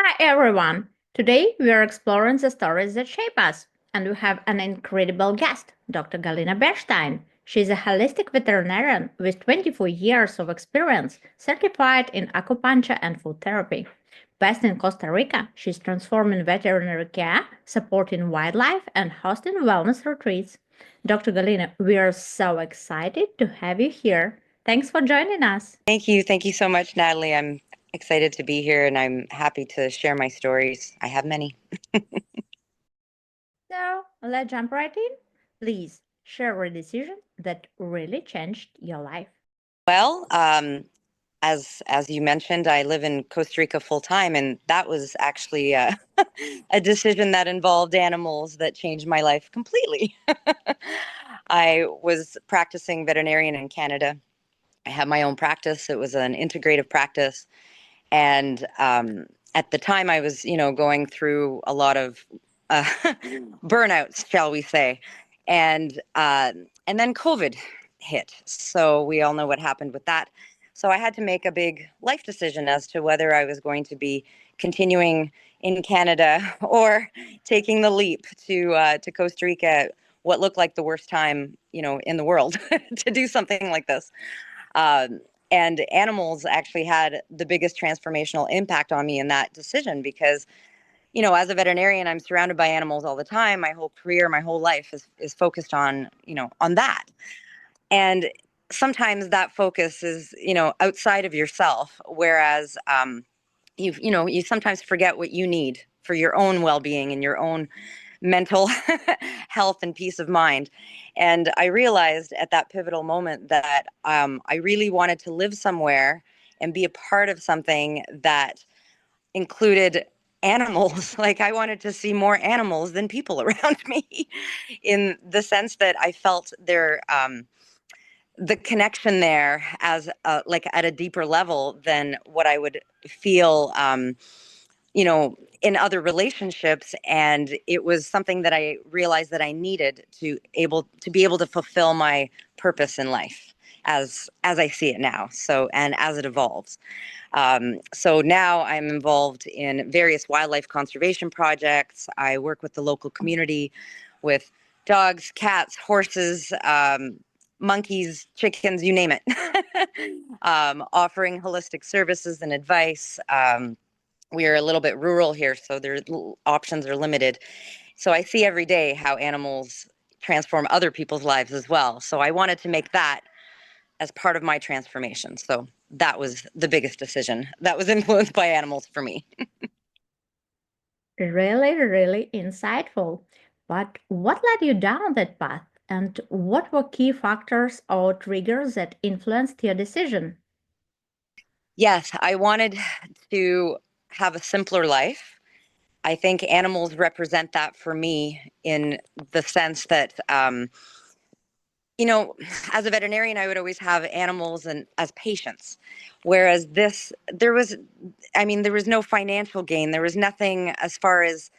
Hi everyone! Today we are exploring the stories that shape us, and we have an incredible guest, Dr. Galina Bershteyn. She is a holistic veterinarian with 24 years of experience, certified in acupuncture and food therapy. Based in Costa Rica, she's transforming veterinary care, supporting wildlife, and hosting wellness retreats. Dr. Galina, we are so excited to have you here. Thanks for joining us. Thank you. Thank you so much, Natalie. I'm excited to be here and I'm happy to share my stories. I have many. So let's jump right in. Please share a decision that really changed your life. Well, as you mentioned, I live in Costa Rica full time, and that was actually a decision that involved animals that changed my life completely. I was practicing veterinarian in Canada. I had my own practice. It was an integrative practice, and at the time, I was, going through a lot of uh, burnouts, shall we say, and then COVID hit. So we all know what happened with that. So I had to make a big life decision as to whether I was going to be continuing in Canada or taking the leap to Costa Rica, what looked like the worst time, in the world to do something like this. Um, and animals actually had the biggest transformational impact on me in that decision because, as a veterinarian, I'm surrounded by animals all the time. My whole career, my whole life is focused on, on that. And sometimes that focus is, outside of yourself, whereas you sometimes forget what you need for your own well-being and your own mental health and peace of mind. And I realized at that pivotal moment that I really wanted to live somewhere and be a part of something that included animals. Like I wanted to see more animals than people around me, in the sense that I felt the connection there as like at a deeper level than what I would feel in other relationships. And it was something that I realized that I needed to be able to fulfill my purpose in life as I see it now. So, and as it evolves. So now I'm involved in various wildlife conservation projects. I work with the local community with dogs, cats, horses, monkeys, chickens, you name it, offering holistic services and advice. We are a little bit rural here, so their options are limited. So I see every day how animals transform other people's lives as well. So I wanted to make that as part of my transformation. So that was the biggest decision that was influenced by animals for me. Really, really insightful. But what led you down that path? And what were key factors or triggers that influenced your decision? Yes, I wanted to have a simpler life. I think animals represent that for me in the sense that you know, as a veterinarian, I would always have animals and as patients. Whereas there was no financial gain. There was nothing as far as,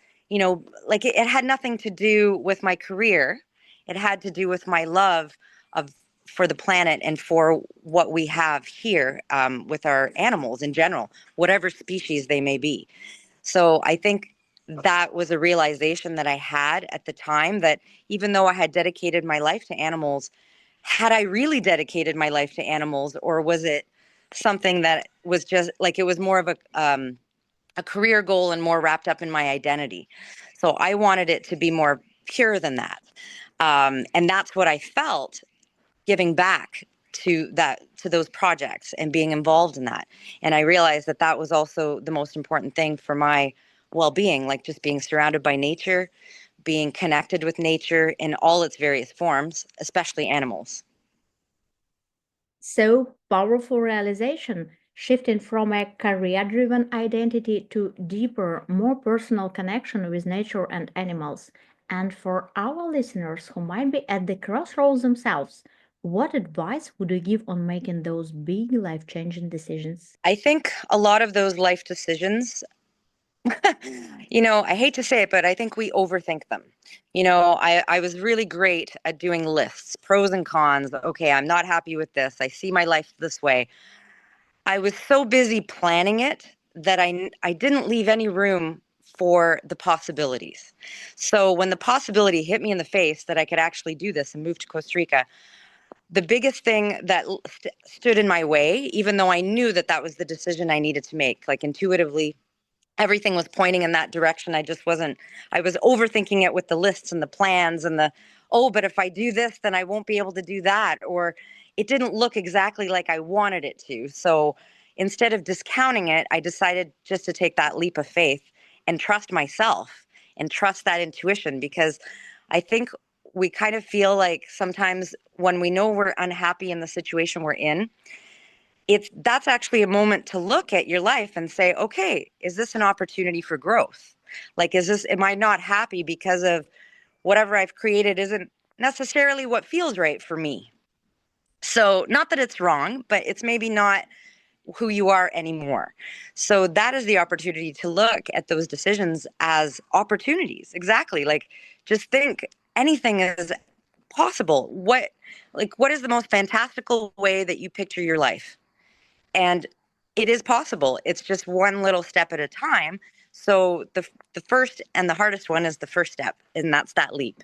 like it had nothing to do with my career. It had to do with my love of for the planet and for what we have here with our animals in general, whatever species they may be. So I think that was a realization that I had at the time, that even though I had dedicated my life to animals, had I really dedicated my life to animals, or was it something that was just like it was more of a career goal and more wrapped up in my identity? So I wanted it to be more pure than that. And that's what I felt giving back to those projects and being involved in that. And I realized that that was also the most important thing for my well-being, like just being surrounded by nature, being connected with nature in all its various forms, especially animals. So powerful realization, shifting from a career driven identity to deeper, more personal connection with nature and animals. And for our listeners who might be at the crossroads themselves, what advice would you give on making those big life changing decisions? I think a lot of those life decisions, I hate to say it, but I think we overthink them. I was really great at doing lists, pros and cons. Okay, I'm not happy with this. I see my life this way. I was so busy planning it that I didn't leave any room for the possibilities. So when the possibility hit me in the face that I could actually do this and move to Costa Rica, the biggest thing that stood in my way, even though I knew that that was the decision I needed to make, like intuitively, everything was pointing in that direction. I was overthinking it with the lists and the plans and oh, but if I do this, then I won't be able to do that. Or it didn't look exactly like I wanted it to. So instead of discounting it, I decided just to take that leap of faith and trust myself and trust that intuition, because I think we kind of feel like sometimes when we know we're unhappy in the situation we're in, that's actually a moment to look at your life and say, okay, is this an opportunity for growth? Like, am I not happy because of whatever I've created isn't necessarily what feels right for me? So, not that it's wrong, but it's maybe not who you are anymore. So that is the opportunity to look at those decisions as opportunities. Exactly. Like, just think anything is possible. What is the most fantastical way that you picture your life? And it is possible. It's just one little step at a time. So the first and the hardest one is the first step, and that's that leap.